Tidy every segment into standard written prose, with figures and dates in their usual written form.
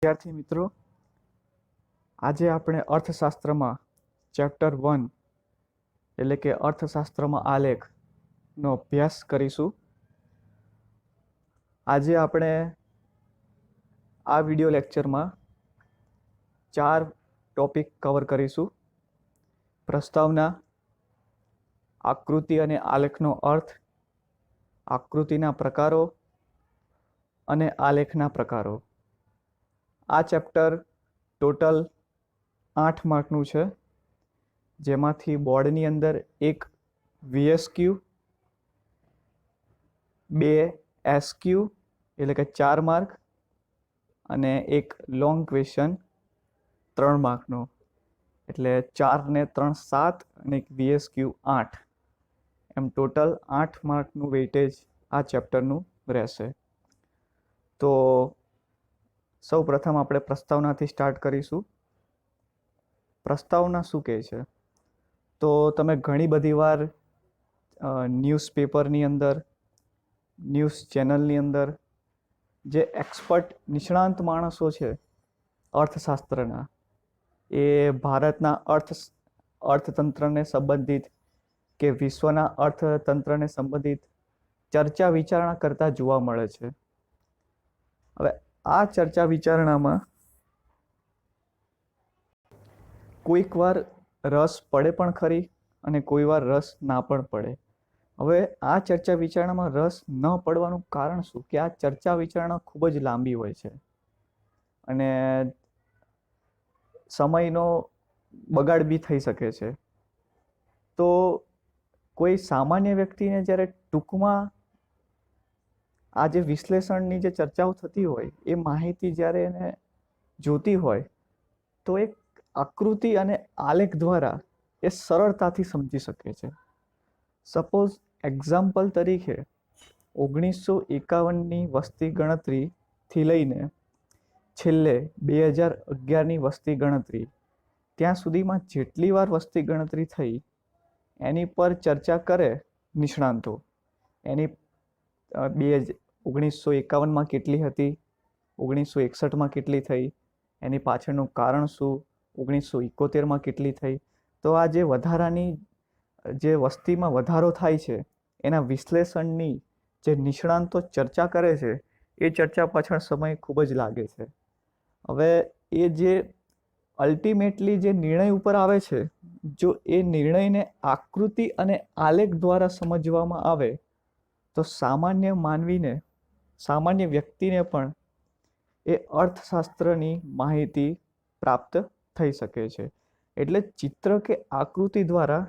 વિદ્યાર્થી મિત્રો, આજે આપણે અર્થશાસ્ત્રમાં ચેપ્ટર 1 એટલે કે અર્થશાસ્ત્રમાં આલેખનો અભ્યાસ કરીશું. આજે આપણે આ વિડિયો લેક્ચરમાં 4 ટોપિક કવર કરીશું. પ્રસ્તાવના, આકૃતિ અને આલેખનો અર્થ, આકૃતિના પ્રકારો અને આલેખના પ્રકારો. આ ચેપ્ટર ટોટલ 8 માર્કનું છે, જેમાંથી બોર્ડની અંદર એક VSQ, 2 SQ એટલે કે 4 માર્ક અને એક લોંગ ક્વેશ્ચન 3 માર્કનો, એટલે 4 ને 3 7 અને એક VSQ 8, એમ ટોટલ 8 માર્કનું વેઇટેજ આ ચેપ્ટરનું રહેશે. તો સૌ પ્રથમ આપણે પ્રસ્તાવનાથી સ્ટાર્ટ કરીશું. પ્રસ્તાવના શું કહે છે? તો તમે ઘણી બધી વાર ન્યૂઝપેપરની અંદર, ન્યૂઝ ચેનલની અંદર જે એક્સપર્ટ નિષ્ણાંત માણસો છે અર્થશાસ્ત્રના, એ ભારતના અર્થતંત્રને સંબંધિત કે વિશ્વના અર્થતંત્રને સંબંધિત ચર્ચા વિચારણા કરતા જોવા મળે છે. હવે આ ચર્ચા વિચારણામાં કોઈક વાર રસ પડે પણ ખરી અને કોઈ વાર રસ ના પણ પડે. હવે આ ચર્ચા વિચારણામાં રસ ન પડવાનું કારણ શું? કે આ ચર્ચા વિચારણા ખૂબ જ લાંબી હોય છે અને સમયનો બગાડ બી થઈ શકે છે. તો કોઈ સામાન્ય વ્યક્તિને જ્યારે ટૂંકમાં આ જે વિશ્લેષણની જે ચર્ચાઓ થતી હોય એ માહિતી જ્યારે એને જોતી હોય તો એક આકૃતિ અને આલેખ દ્વારા એ સરળતાથી સમજી શકે છે. સપોઝ એક્ઝામ્પલ તરીકે 1951ની વસ્તી ગણતરીથી લઈને છેલ્લે 2011ની વસ્તી ગણતરી, ત્યાં સુધીમાં જેટલી વાર વસ્તી ગણતરી થઈ એની પર ચર્ચા કરે નિષ્ણાંતો. એની 1951માં કેટલી હતી, 1961માં કેટલી થઈ, એની પાછળનું કારણ શું, 1971માં કેટલી થઈ. તો આ જે વધારાની જે વસ્તીમાં વધારો થાય છે એના વિશ્લેષણની જે નિષ્ણાંતો ચર્ચા કરે છે એ ચર્ચા પાછળ સમય ખૂબ જ લાગે છે. હવે એ જે અલ્ટિમેટલી જે નિર્ણય ઉપર આવે છે, જો એ નિર્ણયને આકૃતિ અને આલેખ દ્વારા સમજવામાં આવે તો સામાન્ય માનવીને, સામાન્ય વ્યક્તિને પણ એ અર્થશાસ્ત્રની માહિતી પ્રાપ્ત થઈ શકે છે. એટલે ચિત્ર કે આકૃતિ દ્વારા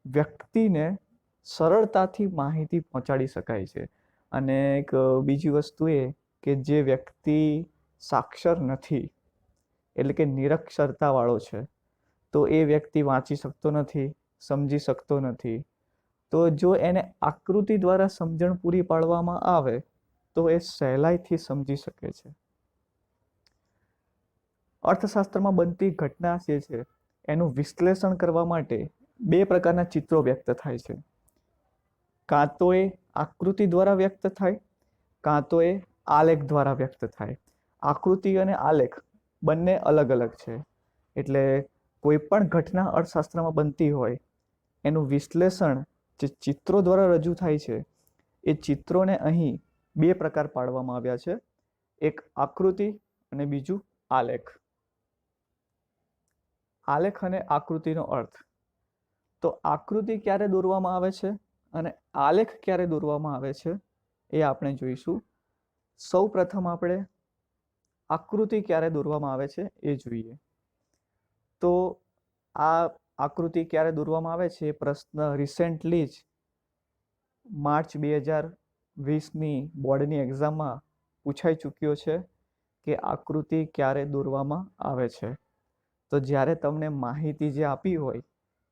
વ્યક્તિને સરળતાથી માહિતી પહોંચાડી શકાય છે. અને એક બીજી વસ્તુ એ કે જે વ્યક્તિ સાક્ષર નથી, એટલે કે નિરક્ષરતાવાળો છે, તો એ વ્યક્તિ વાંચી શકતો નથી, સમજી શકતો નથી. તો જો એને આકૃતિ દ્વારા સમજણ પૂરી પાડવામાં આવે તો એ સહેલાઈથી સમજી શકે છે. અર્થશાસ્ત્રમાં બનતી ઘટના જે છે એનું વિશ્લેષણ કરવા માટે 2 પ્રકારના ચિત્રો વ્યક્ત થાય છે. કાં તો એ આકૃતિ દ્વારા વ્યક્ત થાય, કાં તો એ આલેખ દ્વારા વ્યક્ત થાય. આકૃતિ અને આલેખ બંને અલગ અલગ છે. એટલે કોઈ પણ ઘટના અર્થશાસ્ત્રમાં બનતી હોય એનું વિશ્લેષણ જે ચિત્રો દ્વારા રજૂ થાય છે, એ ચિત્રોને અહીં 2 પ્રકાર પાડવામાં આવ્યા છે, એક આકૃતિ અને બીજું આલેખ. આલેખ અને આકૃતિનો અર્થ. તો આકૃતિ ક્યારે દોરવામાં આવે છે અને આલેખ ક્યારે દોરવામાં આવે છે એ આપણે જોઈશું. સૌ પ્રથમ આપણે આકૃતિ ક્યારે દોરવામાં આવે છે એ જોઈએ. તો આ આકૃતિ ક્યારે દોરવામાં આવે છે એ પ્રશ્ન રિસેન્ટલી જ માર્ચ 2020ની બોર્ડની એક્ઝામમાં પૂછાઈ ચૂક્યો છે કે આકૃતિ ક્યારે દોરવામાં આવે છે. તો જ્યારે તમને માહિતી જે આપી હોય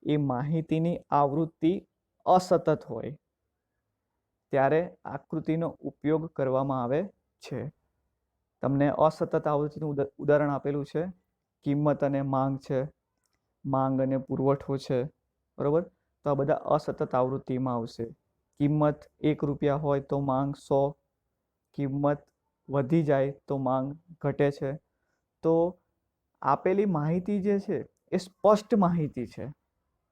એ માહિતીની આવૃત્તિ અસતત હોય ત્યારે આકૃતિનો ઉપયોગ કરવામાં આવે છે. તમને અસતત આવૃત્તિનું ઉદાહરણ આપેલું છે, કિંમત અને માંગ છે, માંગ અને પુરવઠો છે, બરોબર. તો આ બધા અસતત આવૃત્તિમાં આવશે. કિંમત ₹1 હોય તો માંગ 100, કિંમત વધી જાય તો માંગ ઘટે છે. તો આપેલી માહિતી જે છે એ સ્પષ્ટ માહિતી છે,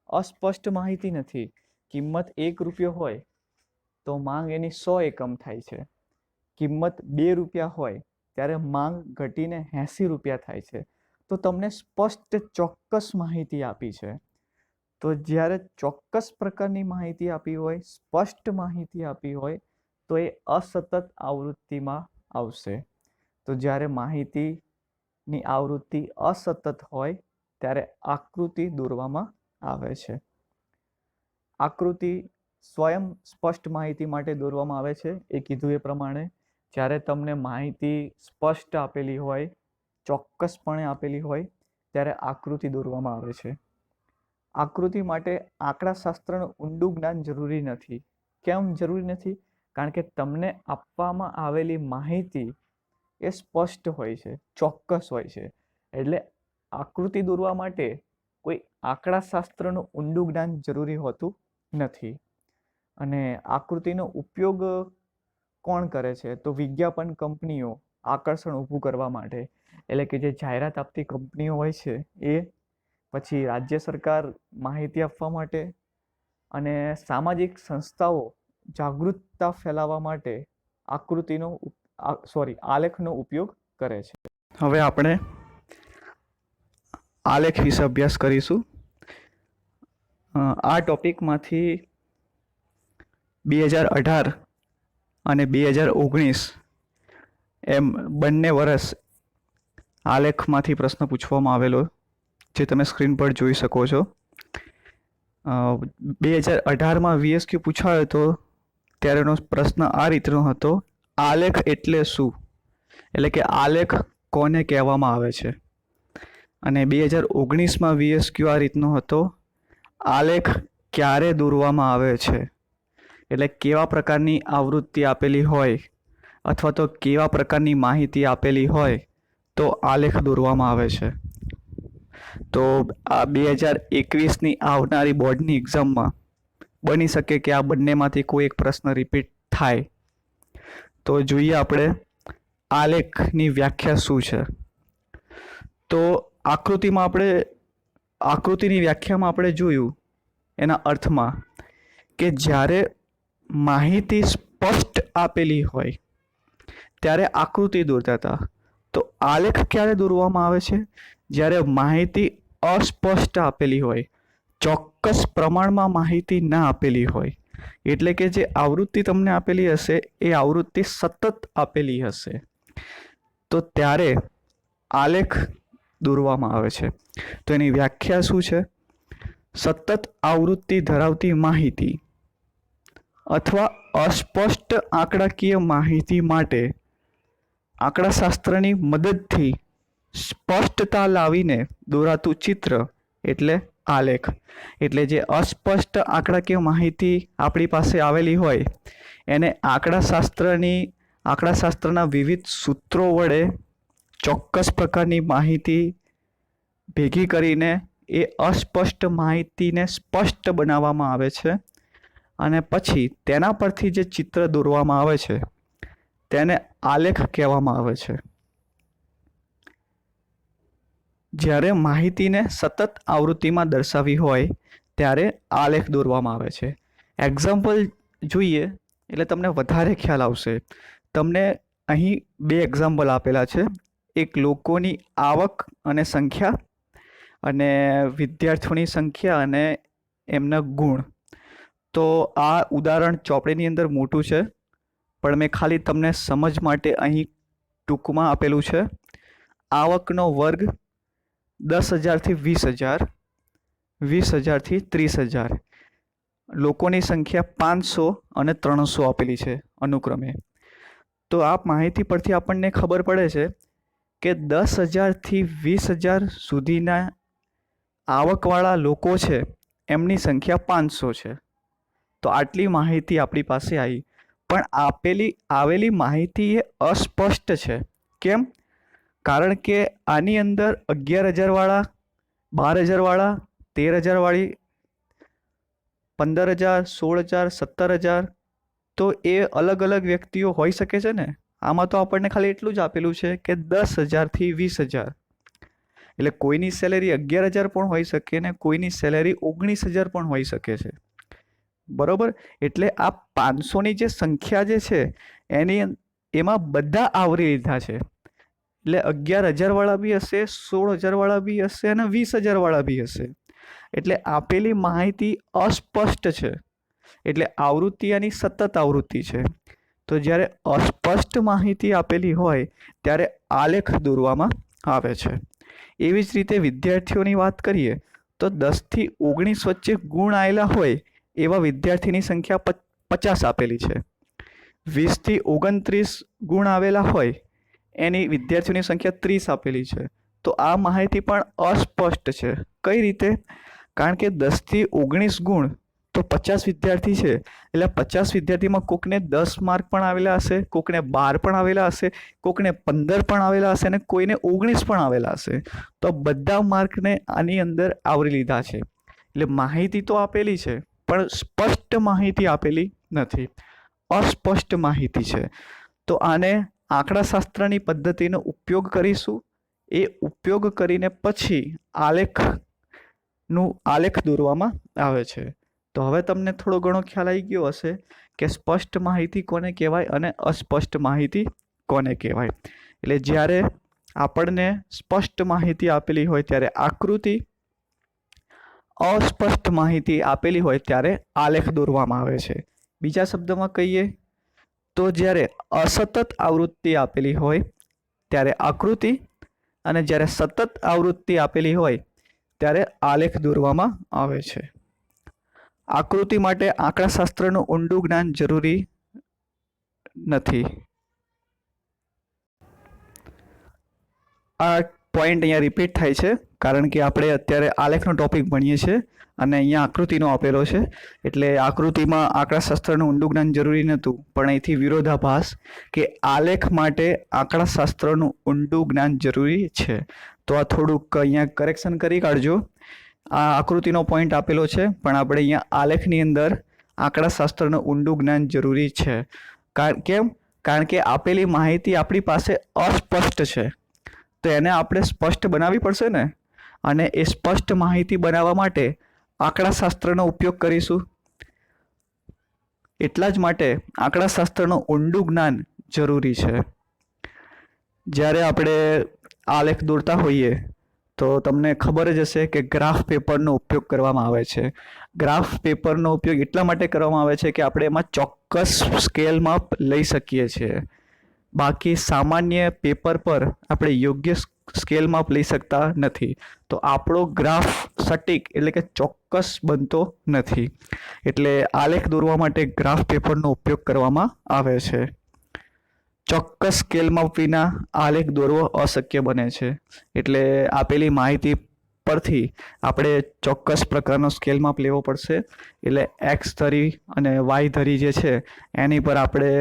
અસ્પષ્ટ માહિતી નથી. કિંમત 1 રૂપિયો હોય તો માંગ એની 100 એકમ થાય છે. કિંમત 2 રૂપિયા હોય ત્યારે માંગ ઘટીને 80 રૂપિયા થાય છે. તો તમને સ્પષ્ટ ચોક્કસ માહિતી આપી છે. તો જ્યારે ચોક્કસ પ્રકારની માહિતી આપી હોય, સ્પષ્ટ માહિતી આપી હોય, તો એ અસતત આવૃત્તિમાં આવશે. તો જ્યારે માહિતીની આવૃત્તિ અસતત હોય ત્યારે આકૃતિ દોરવામાં આવે છે. આકૃતિ સ્વયં સ્પષ્ટ માહિતી માટે દોરવામાં આવે છે. એ કીધું એ પ્રમાણે જ્યારે તમને માહિતી સ્પષ્ટ આપેલી હોય, ચોક્કસપણે આપેલી હોય, ત્યારે આકૃતિ દોરવામાં આવે છે. આકૃતિ માટે આંકડાશાસ્ત્રનું ઊંડું જ્ઞાન જરૂરી નથી. કેમ જરૂરી નથી? કારણ કે તમને આપવામાં આવેલી માહિતી એ સ્પષ્ટ હોય છે, ચોક્કસ હોય છે. એટલે આકૃતિ દોરવા માટે કોઈ આંકડાશાસ્ત્રનું ઊંડું જ્ઞાન જરૂરી હોતું નથી. અને આકૃતિનો ઉપયોગ કોણ કરે છે? તો વિજ્ઞાપન કંપનીઓ આકર્ષણ ઊભું કરવા માટે, એટલે કે જે જાહેરાત આપતી કંપનીઓ હોય છે એ, પછી રાજ્ય સરકાર માહિતી આપવા માટે, અને સામાજિક સંસ્થાઓ જાગૃતતા ફેલાવવા માટે આલેખનો ઉપયોગ કરે છે. હવે આપણે આલેખ વિશે અભ્યાસ કરીશું. આ ટોપિકમાંથી 2018 અને 2019 એમ બંને વર્ષ આલેખમાંથી પ્રશ્ન પૂછવામાં આવેલો, જે તમે સ્ક્રીન પર જોઈ શકો છો. 2018માં VSQ પૂછાયો હતો ત્યારેનો પ્રશ્ન આ રીતનો હતો: આલેખ એટલે શું? એટલે કે આલેખ કોને કહેવામાં આવે છે? અને 2019માં VSQ આ રીતનો હતો: આલેખ ક્યારે દોરવામાં આવે છે? એટલે કેવા પ્રકારની આવૃત્તિ આપેલી હોય અથવા તો કેવા પ્રકારની માહિતી આપેલી હોય તો આલેખ દોરવામાં આવે છે. તો આ 2021ની આવનારી બોર્ડની એક્ઝામમાં બની શકે કે આ બંનેમાંથી કોઈ એક પ્રશ્ન રિપીટ થાય. તો જોઈએ આપણે આલેખની વ્યાખ્યા શું છે. તો આકૃતિની વ્યાખ્યામાં આપણે જોયું એના અર્થમાં કે જ્યારે માહિતી સ્પષ્ટ આપેલી હોય ત્યારે આકૃતિ દોરતા હતા. તો આલેખ ક્યારે દોરવામાં આવે છે? જ્યારે માહિતી અસ્પષ્ટ આપેલી હોય, ચોક્કસ પ્રમાણમાં માહિતી ના આપેલી હોય, એટલે કે જે આવૃત્તિ તમને આપેલી હશે એ આવૃત્તિ સતત આપેલી હશે, તો ત્યારે આલેખ દોરવામાં આવે છે. તો એની વ્યાખ્યા શું છે? સતત આવૃત્તિ ધરાવતી માહિતી અથવા અસ્પષ્ટ આંકડાકીય માહિતી માટે આંકડાશાસ્ત્રની મદદથી સ્પષ્ટતા લાવીને દોરાતું ચિત્ર એટલે આલેખ. એટલે જે અસ્પષ્ટ આંકડાકીય માહિતી આપણી પાસે આવેલી હોય એને આંકડાશાસ્ત્રના વિવિધ સૂત્રો વડે ચોક્કસ પ્રકારની માહિતી ભેગી કરીને એ અસ્પષ્ટ માહિતીને સ્પષ્ટ બનાવવામાં આવે છે. અને પછી તેના પરથી જે ચિત્ર દોરવામાં આવે છે તેને આલેખ કહેવામાં આવે છે. જ્યારે માહિતીને સતત આવૃત્તિમાં દર્શાવી હોય ત્યારે આલેખ દોરવામાં આવે છે. એક્ઝામ્પલ જોઈએ એટલે તમને વધારે ખ્યાલ આવશે. તમને અહીં 2 એક્ઝામ્પલ આપેલા છે. એક લોકોની આવક અને સંખ્યા, અને વિદ્યાર્થીઓની સંખ્યા અને એમના ગુણ. તો આ ઉદાહરણ ચોપડીની અંદર મોટું છે, પણ મેં ખાલી તમને સમજ માટે અહીં ટૂંકમાં આપેલું છે. આવકનો વર્ગ 10,000 થી 20,000, 20,000 થી 30,000. લોકોની સંખ્યા 500 અને 300 આપેલી છે અનુક્રમે. તો આ માહિતી પરથી આપણને ખબર પડે છે કે 10,000 થી 20,000 સુધીના આવકવાળા લોકો છે એમની સંખ્યા 500 છે. તો આટલી માહિતી આપણી પાસે આવી, પણ આવેલી માહિતી એ અસ્પષ્ટ છે. કેમ? કારણ કે આની અંદર 11,000 વાળા, 12,000 વાળા, 13,000 વાળી, 15,000, 16,000, 17,000, તો એ અલગ અલગ વ્યક્તિઓ હોઈ શકે છે ને. આમાં તો આપણને ખાલી એટલું જ આપેલું છે કે 10,000 થી 20,000. એટલે કોઈની સેલેરી 11,000 પણ હોઈ શકે ને કોઈની સેલેરી 19,000 પણ હોઈ શકે છે, બરોબર. એટલે આ 500ની જે સંખ્યા જે છે એમાં બધા આવરી લીધા છે. એટલે 11,000 વાળા બી હશે, 16,000 વાળા બી હશે અને 20,000 વાળા બી હશે. એટલે આપેલી માહિતી અસ્પષ્ટ છે, એટલે આવૃત્તિ આની સતત આવૃત્તિ છે. તો જ્યારે અસ્પષ્ટ માહિતી આપેલી હોય ત્યારે આલેખ દોરવામાં આવે છે. એવી જ રીતે વિદ્યાર્થીઓની વાત કરીએ તો 10થી 19 વચ્ચે ગુણ આવેલા હોય એવા વિદ્યાર્થીની સંખ્યા 50 આપેલી છે. 20થી 29 ગુણ આવેલા હોય એની વિદ્યાર્થીઓની સંખ્યા 30 આપેલી છે. તો આ માહિતી પણ અસ્પષ્ટ છે. કઈ રીતે? કારણ કે 10થી 19 ગુણ તો 50 વિદ્યાર્થી છે, એટલે 50 વિદ્યાર્થીમાં કોકને 10 માર્ક પણ આવેલા હશે, કોકને 12 પણ આવેલા હશે, કોકને 15 પણ આવેલા હશે અને કોઈને 19 પણ આવેલા હશે. તો બધા માર્કને આની અંદર આવરી લીધા છે. એટલે માહિતી તો આપેલી છે પણ સ્પષ્ટ માહિતી આપેલી નથી, અસ્પષ્ટ માહિતી છે. તો આને આંકડાશાસ્ત્રની પદ્ધતિનો ઉપયોગ કરીશું. એ ઉપયોગ કરીને પછી આલેખ દોરવામાં આવે છે. તો હવે તમને થોડો ઘણો ખ્યાલ આવી ગયો હશે કે સ્પષ્ટ માહિતી કોને કહેવાય અને અસ્પષ્ટ માહિતી કોને કહેવાય. એટલે જ્યારે આપણને સ્પષ્ટ માહિતી આપેલી હોય ત્યારે આકૃતિ, અસ્પષ્ટ માહિતી આપેલી હોય ત્યારે આલેખ દોરવામાં આવે છે. બીજા શબ્દમાં કહીએ તો જ્યારે અસતત આવૃત્તિ આપેલી હોય ત્યારે આકૃતિ અને જ્યારે સતત આવૃત્તિ આપેલી હોય ત્યારે આલેખ દોરવામાં આવે છે. આકૃતિ માટે આંકડાશાસ્ત્રનું ઊંડું જ્ઞાન જરૂરી નથી. આ પોઈન્ટ અહીંયા રિપીટ થાય છે કારણ કે આપણે અત્યારે આલેખનો ટોપિક ભણીએ છીએ અને અહીંયા આકૃતિનો આપેલો છે. એટલે આકૃતિમાં આંકડાશાસ્ત્રનું ઊંડું જ્ઞાન જરૂરી નહોતું, પણ અહીંથી વિરોધાભાસ કે આલેખ માટે આંકડાશાસ્ત્રનું ઊંડું જ્ઞાન જરૂરી છે. તો આ થોડુંક અહીંયા કરેક્શન કરી કાઢજો. આ આકૃતિનો પોઈન્ટ આપેલો છે પણ આપણે અહીંયા આલેખની અંદર આંકડાશાસ્ત્રનું ઊંડું જ્ઞાન જરૂરી છે. કેમ? કારણ કે આપેલી માહિતી આપણી પાસે અસ્પષ્ટ છે, તો એને આપણે સ્પષ્ટ બનાવવી પડશે ને. અને એ સ્પષ્ટ માહિતી બનાવવા માટે આંકડાશાસ્ત્રનો ઉપયોગ કરીશું. એટલા જ માટે આંકડાશાસ્ત્રનું ઊંડું જ્ઞાન જરૂરી છે. જ્યારે આપણે આલેખ દોરતા હોઈએ તો તમને ખબર જ હશે કે ગ્રાફ પેપરનો ઉપયોગ કરવામાં આવે છે. ગ્રાફ પેપરનો ઉપયોગ એટલા માટે કરવામાં આવે છે કે આપણે એમાં ચોક્કસ સ્કેલ માપ લઈ શકીએ છીએ. બાકી સામાન્ય પેપર પર આપણે યોગ્ય સ્કેલ માપ લઈ શકતા નથી. તો આપણો ગ્રાફ સટીક એટલે કે ચોક્કસ બનતો નથી. એટલે આલેખ દોરવા માટે ગ્રાફ પેપરનો ઉપયોગ કરવામાં આવે છે. ચોક્કસ સ્કેલ માપ વિના આલેખ દોરવો અશક્ય બને છે. એટલે આપેલી માહિતી પરથી આપણે ચોક્કસ પ્રકારનો સ્કેલ માપ લેવો પડશે. એટલે એક્સ ધરી અને વાય ધરી જે છે એની પર આપણે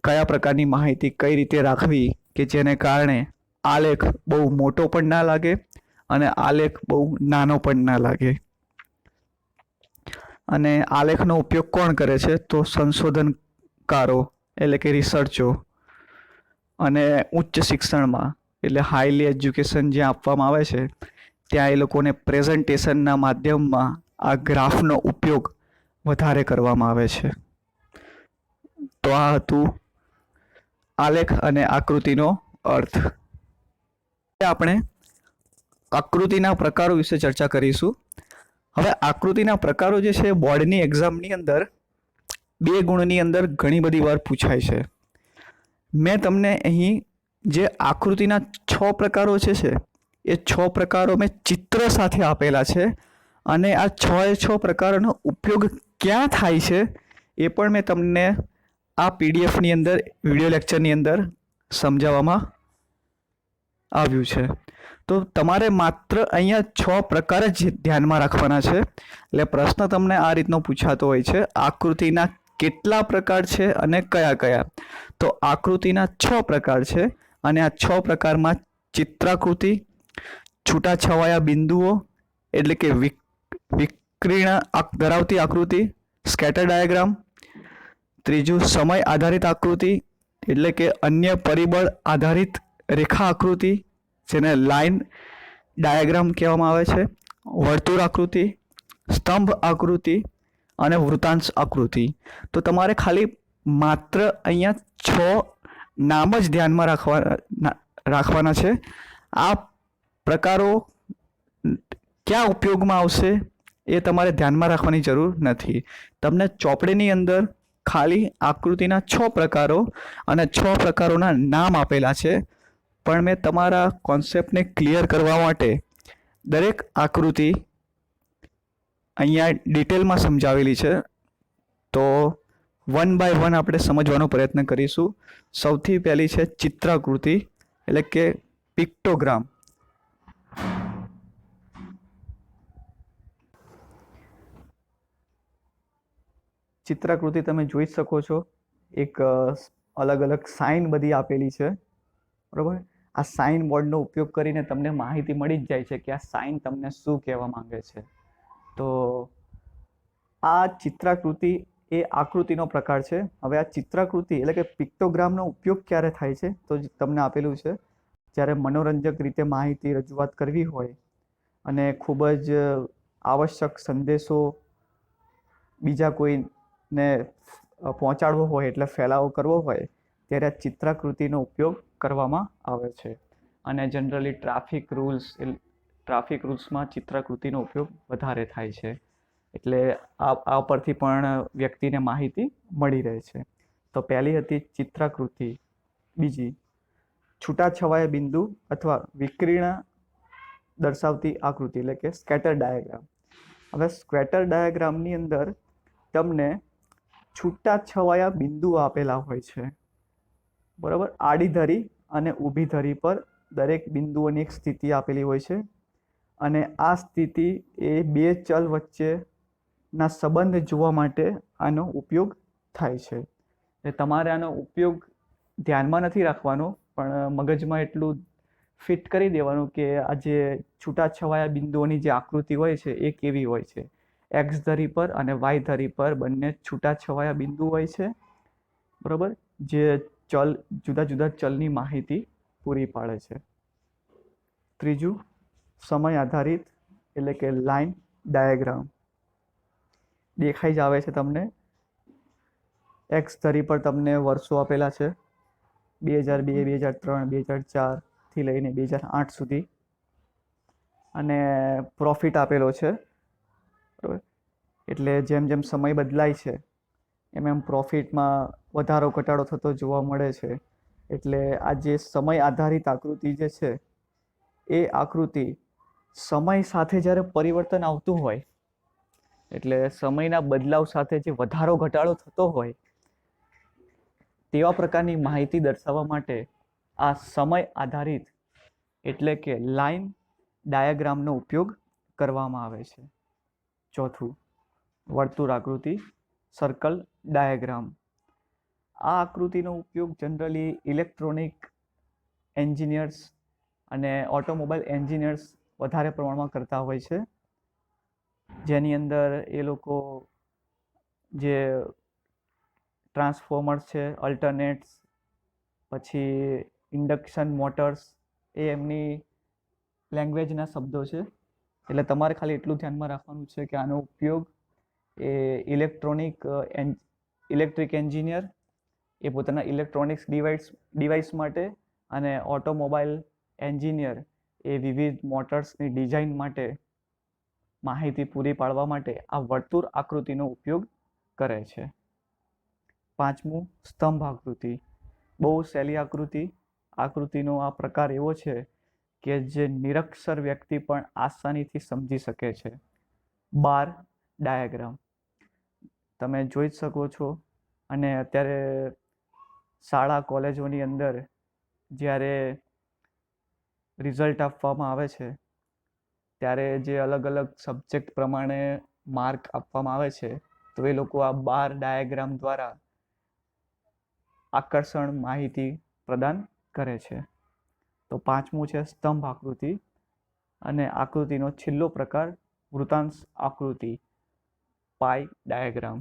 કયા પ્રકારની માહિતી કઈ રીતે રાખવી કે જેને કારણે આલેખ બહુ મોટો પણ ના લાગે અને આલેખ બહુ નાનો પણ ના લાગે. અને આલેખનો ઉપયોગ કોણ કરે છે? તો સંશોધનકારો એટલે કે રિસર્ચો અને ઉચ્ચ શિક્ષણમાં એટલે હાઈલી એજ્યુકેશન જ્યાં આપવામાં આવે છે ત્યાં એ લોકોને પ્રેઝન્ટેશનના માધ્યમમાં આ ગ્રાફનો ઉપયોગ વધારે કરવામાં આવે છે. તો આ હતું આલેખ અને આકૃતિનો અર્થ. આપણે આકૃતિના પ્રકારો વિશે ચર્ચા કરીશું. હવે આકૃતિના પ્રકારો જે છે બોર્ડની એક્ઝામની અંદર 2 ગુણની અંદર ઘણી બધી વાર પૂછાય છે. મેં તમને અહીં જે આકૃતિના 6 પ્રકારો છે એ 6 પ્રકારો મેં ચિત્ર સાથે આપેલા છે અને આ 6 પ્રકારોનો ઉપયોગ ક્યાં થાય છે એ પણ મેં તમને આ પીડીએફની અંદર વિડીયો લેક્ચરની અંદર સમજાવવામાં આવ્યું છે. તો તમારે માત્ર અહીંયા 6 પ્રકાર જ ધ્યાનમાં રાખવાના છે. એટલે પ્રશ્ન તમને આ રીતનો પૂછાતો હોય છે, આકૃતિના કેટલા પ્રકાર છે અને કયા કયા? તો આકૃતિના 6 પ્રકાર છે અને આ 6 પ્રકારમાં ચિત્રાકૃતિ, છૂટાછવાયા બિંદુઓ એટલે કે વિકર્ણ ધરાવતી આકૃતિ, સ્કેટર ડાયાગ્રામ, ત્રીજું સમય આધારિત આકૃતિ એટલે કે અન્ય પરિબળ આધારિત રેખા આકૃતિ જેને લાઇન ડાયાગ્રામ કહેવામાં આવે છે, વર્તુળ આકૃતિ, સ્તંભ આકૃતિ અને વૃતાંશ આકૃતિ. તો તમારે ખાલી માત્ર અહીંયા 6 નામ જ ધ્યાનમાં રાખવાના છે. આ પ્રકારો ક્યાં ઉપયોગમાં આવશે એ તમારે ધ્યાનમાં રાખવાની જરૂર નથી. તમને ચોપડીની અંદર ખાલી આકૃતિના 6 પ્રકારો અને 6 પ્રકારોના નામ આપેલા છે, પણ મેં તમારા કોન્સેપ્ટને ક્લિયર કરવા માટે દરેક આકૃતિ અહીંયા ડિટેલમાં સમજાવેલી છે. તો વન બાય વન આપણે સમજવાનો પ્રયત્ન કરીશું. સૌથી પહેલી છે ચિત્રાકૃતિ એટલે કે પિક્ટોગ્રામ. ચિત્રાકૃતિ તમે જોઈ શકો છો, એક અલગ અલગ સાઇન બધી આપેલી છે, બરોબર. આ સાઇન બોર્ડનો ઉપયોગ કરીને તમને માહિતી મળી જ જાય છે કે આ સાઇન તમને શું કહેવા માંગે છે. તો આ ચિત્રાકૃતિ એ આકૃતિનો પ્રકાર છે. હવે આ ચિત્રાકૃતિ એટલે કે પિક્ટોગ્રામનો ઉપયોગ ક્યારે થાય છે તો તમને આપેલું છે, જ્યારે મનોરંજક રીતે માહિતી રજૂઆત કરવી હોય અને ખૂબ જ આવશ્યક સંદેશો બીજા કોઈને પહોંચાડવો હોય એટલે ફેલાવો કરવો હોય ત્યારે આ ચિત્રાકૃતિનો ઉપયોગ કરવામાં આવે છે. અને જનરલી ટ્રાફિક રૂલ્સમાં ચિત્રાકૃતિનો ઉપયોગ વધારે થાય છે. એટલે આ પરથી પણ વ્યક્તિને માહિતી મળી રહે છે. તો પહેલી હતી ચિત્રાકૃતિ. બીજી છૂટાછવાયા બિંદુ અથવા વિકર્ણ દર્શાવતી આકૃતિ એટલે કે સ્કેટર ડાયાગ્રામ. હવે સ્કેટર ડાયાગ્રામની અંદર તમને છૂટાછવાયા બિંદુ આપેલા હોય છે, બરાબર. આડી ધરી અને ઊભી ધરી પર દરેક બિંદુઓની એક સ્થિતિ આપેલી હોય છે, અને આ સ્થિતિ એ બે ચલ વચ્ચેના સંબંધ જોવા માટે આનો ઉપયોગ થાય છે. એટલે તમારે આનો ઉપયોગ ધ્યાનમાં નથી રાખવાનો, પણ મગજમાં એટલું ફિટ કરી દેવાનું કે આ જે છૂટાછવાયા બિંદુઓની જે આકૃતિ હોય છે એ કેવી હોય છે. એક્સ ધરી પર અને વાય ધરી પર બંને છૂટાછવાયા બિંદુ હોય છે, બરાબર, જે જુદા જુદા ચલની માહિતી પૂરી પાડે છે. ત્રીજું સમય આધારિત એટલે કે લાઈન ડાયાગ્રામ. દેખાઈ જ આવે છે તમને. એક્સ ધરી પર તમને વર્ષો આપેલા છે, 2002, 2003, 2004 થી લઈને 2008 સુધી, અને પ્રોફિટ આપેલો છે, બરાબર. એટલે જેમ જેમ સમય બદલાય છે એમ પ્રોફિટમાં વધારો ઘટાડો થતો જોવા મળે છે. એટલે આ જે સમય આધારિત આકૃતિ જે છે એ આકૃતિ સમય સાથે જ્યારે પરિવર્તન આવતું હોય, એટલે સમયના બદલાવ સાથે જે વધારો ઘટાડો થતો હોય તેવા પ્રકારની માહિતી દર્શાવવા માટે આ સમય આધારિત એટલે કે લાઈન ડાયાગ્રામનો ઉપયોગ કરવામાં આવે છે. ચોથું વર્તુળ આકૃતિ, સર્કલ ડાયાગ્રામ. આ આકૃતિનો ઉપયોગ જનરલી ઇલેક્ટ્રોનિક એન્જિનિયર્સ અને ઓટોમોબાઈલ એન્જિનિયર્સ વધારે પ્રમાણમાં કરતા હોય છે, જેની અંદર એ લોકો જે ટ્રાન્સફોર્મર્સ છે, અલ્ટરનેટ્સ, પછી ઇન્ડક્શન મોટર્સ, એ એમની લેંગ્વેજના શબ્દો છે. એટલે તમારે ખાલી એટલું ધ્યાનમાં રાખવાનું છે કે આનો ઉપયોગ એ ઇલેક્ટ્રિક એન્જિનિયર એ પોતાના ઇલેક્ટ્રોનિક્સ ડિવાઇસ માટે, અને ઓટોમોબાઈલ એન્જિનિયર એ વિવિધ મોટર્સની ડિઝાઇન માટે માહિતી પૂરી પાડવા માટે આ વર્તુળ આકૃતિનો ઉપયોગ કરે છે. પાંચમું સ્તંભ આકૃતિ. બહુ સહેલી આકૃતિનો આ પ્રકાર એવો છે કે જે નિરક્ષર વ્યક્તિ પણ આસાનીથી સમજી શકે છે. બાર ડાયાગ્રામ તમે જોઈ જ શકો છો. અને અત્યારે શાળા કોલેજોની અંદર જ્યારે રિઝલ્ટ આપવામાં આવે છે ત્યારે જે અલગ અલગ સબ્જેક્ટ પ્રમાણે માર્ક આપવામાં આવે છે, તો એ લોકો આ બાર ડાયાગ્રામ દ્વારા આકર્ષણ માહિતી પ્રદાન કરે છે. તો પાંચમું છે સ્તંભ આકૃતિ, અને આકૃતિનો છેલ્લો પ્રકાર વૃતાંશ આકૃતિ, પાઈ ડાયાગ્રામ.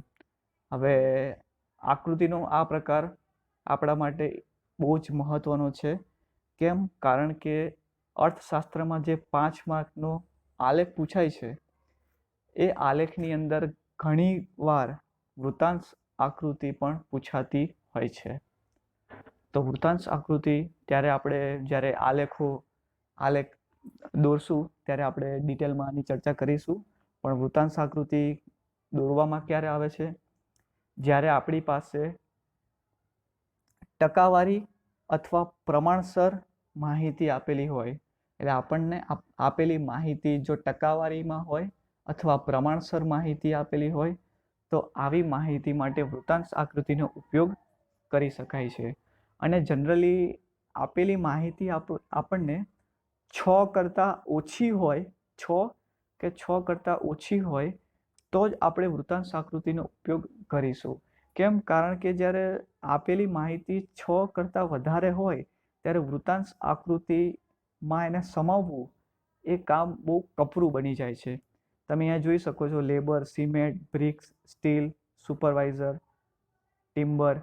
હવે આકૃતિનો આ પ્રકાર આપણા માટે બહુ જ મહત્વનો છે. કેમ? કારણ કે અર્થશાસ્ત્રમાં જે 5 માર્કનો આલેખ પૂછાય છે એ આલેખની અંદર ઘણી વાર વૃત્તાંશ આકૃતિ પણ પૂછાતી હોય છે. તો વૃત્તાંશ આકૃતિ ત્યારે આપણે જ્યારે આલેખ દોરશું ત્યારે આપણે ડિટેલમાં આની ચર્ચા કરીશું. પણ વૃત્તાંશ આકૃતિ દોરવામાં ક્યારે આવે છે? જ્યારે આપણી પાસે ટકાવારી અથવા પ્રમાણસર માહિતી આપેલી હોય. એટલે આપણને આપેલી માહિતી જો ટકાવારીમાં હોય અથવા પ્રમાણસર માહિતી આપેલી હોય તો આવી માહિતી માટે વૃત્તાંશ આકૃતિનો ઉપયોગ કરી શકાય છે. અને જનરલી આપેલી માહિતી આપણને 6 કરતાં ઓછી હોય, 6 કે 6 કરતાં ઓછી હોય તો જ આપણે વૃત્તાંશ આકૃતિનો ઉપયોગ કરીશું. કેમ? કારણ કે જ્યારે આપેલી માહિતી 6 કરતાં વધારે હોય ત્યારે વૃત્તાંશ આકૃતિમાં એને સમાવવું એ કામ બહુ કપરું બની જાય છે. તમે અહીંયા જોઈ શકો છો labour, cement, BRICS, steel, supervisor, timber.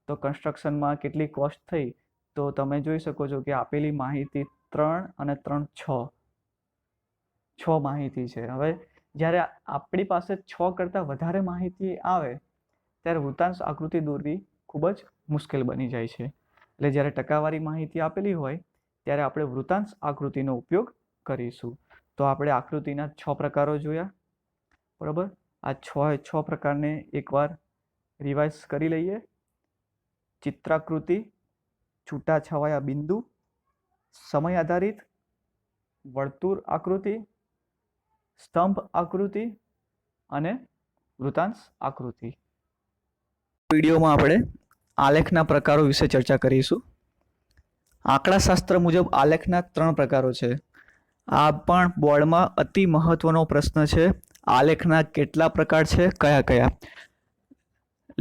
તો કન્સ્ટ્રક્શનમાં કેટલી કોસ્ટ થઈ તો તમે જોઈ શકો છો કે આપેલી માહિતી 3 અને 3 6 માહિતી છે. હવે જ્યારે આપણી પાસે 6 કરતાં વધારે માહિતી આવે ત્યારે વૃત્તાંશ આકૃતિ દોરવી ખૂબ જ મુશ્કેલ બની જાય છે. એટલે જ્યારે ટકાવારી માહિતી આપેલી હોય ત્યારે આપણે વૃત્તાંશ આકૃતિનો ઉપયોગ કરીશું. તો આપણે આકૃતિના 6 પ્રકારો જોયા, બરાબર. આ 6 પ્રકારને એકવાર રિવાઇઝ કરી લઈએ. ચિત્રાકૃતિ, છૂટાછવાયા બિંદુ, સમય આધારિત, વર્તુળ આકૃતિ, સ્તંભ આકૃતિ અને વૃત્તાંશ આકૃતિ. વિડીયોમાં આપણે આલેખના પ્રકારો વિશે ચર્ચા કરીશું. આંકડાશાસ્ત્ર મુજબ આલેખના 3 પ્રકારો છે. આ પણ બોર્ડમાં અતિ મહત્વનો પ્રશ્ન છે. આલેખના કેટલા પ્રકાર છે, કયા કયા?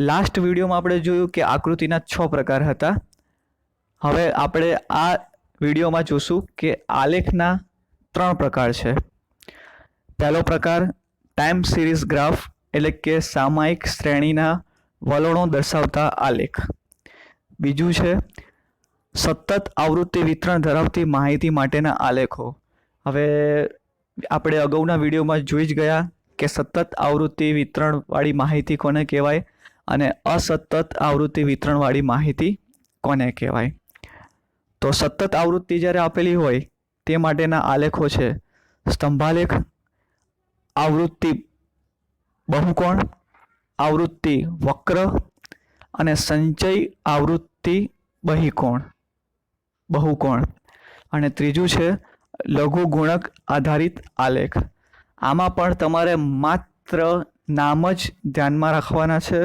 લાસ્ટ વિડીયોમાં આપણે જોયું કે આકૃતિના 6 પ્રકાર હતા. હવે આપણે આ વિડીયોમાં જોશું કે આલેખના 3 પ્રકાર છે. પહેલો પ્રકાર ટાઈમ સિરીઝ ગ્રાફ એટલે કે સામયિક શ્રેણીના વલણો દર્શાવતા આલેખ. બીજું છે સતત આવૃત્તિ વિતરણ ધરાવતી માહિતી માટેના આલેખો. હવે આપણે અગાઉના વિડીયોમાં જોઈ જ ગયા કે સતત આવૃત્તિ વિતરણવાળી માહિતી કોને કહેવાય અને અસતત આવૃત્તિ વિતરણવાળી માહિતી કોને કહેવાય. તો સતત આવૃત્તિ જ્યારે આપેલી હોય તે માટેના આલેખો છે સ્તંભાલેખ, આવૃત્તિ બહુકોણ, આવૃત્તિ વક્ર અને સંચય આવૃત્તિ બહુકોણ. અને ત્રીજું છે લઘુ ગુણક આધારિત આલેખ. આમાં પણ તમારે માત્ર નામ જ ધ્યાનમાં રાખવાના છે.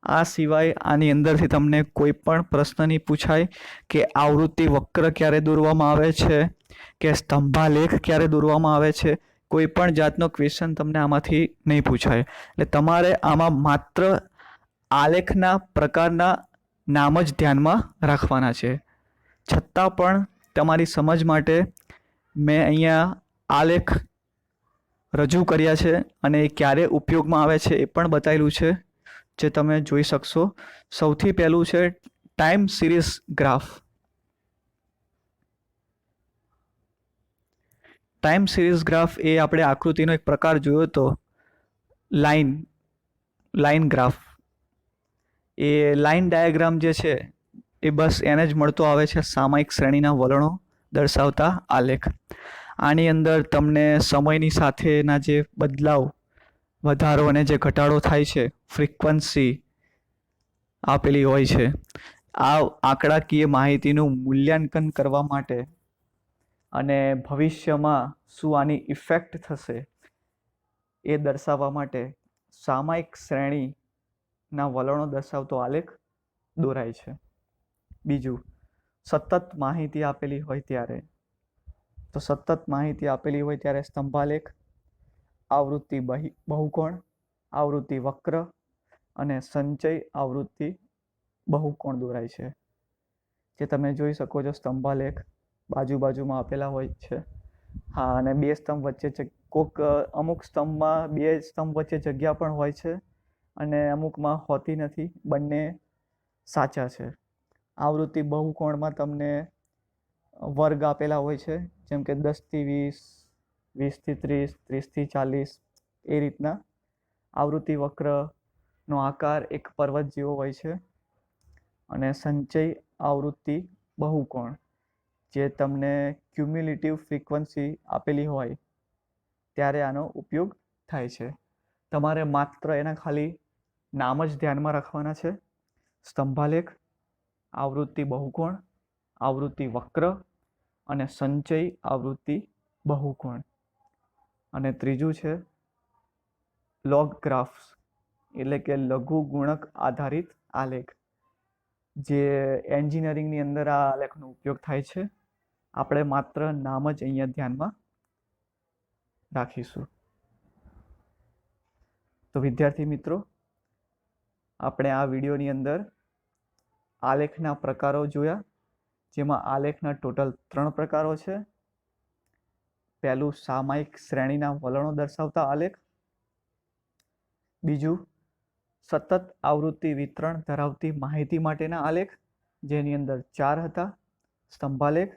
આ સિવાય આની અંદરથી તમને કોઈ પણ પ્રશ્ન નહીં પૂછાય કે આવૃત્તિ વક્ર ક્યારે દોરવામાં આવે છે કે સ્તંભાલેખ ક્યારે દોરવામાં આવે છે. કોઈ પણ જાતનો ક્વેશ્ચન તમને આમાંથી નહીં પૂછાય. એટલે તમારે આમાં માત્ર આલેખના પ્રકારના નામ જ ધ્યાનમાં રાખવાના છે. છતાં પણ તમારી સમજ માટે મેં અહીંયા આલેખ રજૂ કર્યા છે અને એ ક્યારે ઉપયોગમાં આવે છે એ પણ બતાવેલું છે, જે તમે જોઈ શકશો. સૌથી પહેલું છે time series graph. Time series graph એ આપણે આકૃતિનો એક પ્રકાર જોયો હતો, લાઈન ગ્રાફ. એ લાઈન ડાયાગ્રામ જે છે એ બસ એને જ મળતો આવે છે સામયિક શ્રેણીના વલણો દર્શાવતા આલેખ. આની અંદર તમને સમયની સાથેના જે બદલાવ, વધારો અને જે ઘટાડો થાય છે, ફ્રીક્વન્સી આપેલી હોય છે. આ આંકડાકીય માહિતીનું મૂલ્યાંકન કરવા માટે અને ભવિષ્યમાં શું આની ઇફેક્ટ થશે એ દર્શાવવા માટે સામયિક શ્રેણીના વલણો દર્શાવતો આલેખ દોરાય છે. બીજું, સતત માહિતી આપેલી હોય ત્યારે, તો સતત માહિતી આપેલી હોય ત્યારે સ્તંભાલેખ, આવૃત્તિ બહુકોણ, આવૃત્તિ વક્ર અને સંચય આવૃત્તિ બહુકોણ દોરાય છે. જે તમે જોઈ શકો છો સ્તંભાલેખ બાજુમાં આપેલા હોય છે. હા, અને 2 સ્તંભ વચ્ચે અમુક સ્તંભમાં 2 સ્તંભ વચ્ચે જગ્યા પણ હોય છે અને અમુકમાં હોતી નથી. બંને સાચા છે. આવૃત્તિ બહુકોણમાં તમને વર્ગ આપેલા હોય છે, જેમ કે 10થી 20, 20થી 30, 30થી 40, એ રીતના. આવૃત્તિ વક્રનો આકાર એક પર્વત જેવો હોય છે. અને સંચય આવૃત્તિ બહુકોણ, જે તમને ક્યુમ્યુલેટિવ ફ્રીક્વન્સી આપેલી હોય ત્યારે આનો ઉપયોગ થાય છે. તમારે માત્ર એના ખાલી નામ જ ધ્યાનમાં રાખવાના છે: સ્તંભાલેખ, આવૃત્તિ બહુકોણ, આવૃત્તિ વક્ર અને સંચય આવૃત્તિ બહુકોણ. અને ત્રીજું છે લોગ ગ્રાફ્સ, એટલે કે લઘુ ગુણક આધારિત આલેખ, જે એન્જિનિયરિંગની અંદર આ આલેખનો ઉપયોગ થાય છે. આપણે માત્ર નામ જ અહીંયા ધ્યાનમાં રાખીશું. તો વિદ્યાર્થી મિત્રો, આપણે આ વિડીયોની અંદર આલેખના પ્રકારો જોયા, જેમાં આલેખના ટોટલ 3 પ્રકારો છે. પહેલું સામયિક શ્રેણીના વલણો દર્શાવતા આલેખ. બીજું સતત આવૃત્તિ વિતરણ ધરાવતી માહિતી માટેના આલેખ, જેની અંદર 4 હતા: સ્તંભાલેખ,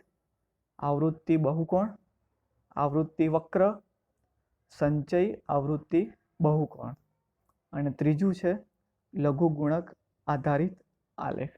આવૃત્તિ બહુકોણ, આવૃત્તિ વક્ર, સંચય આવૃત્તિ બહુકોણ. અને ત્રીજું છે લઘુ ગુણક આધારિત આલેખ.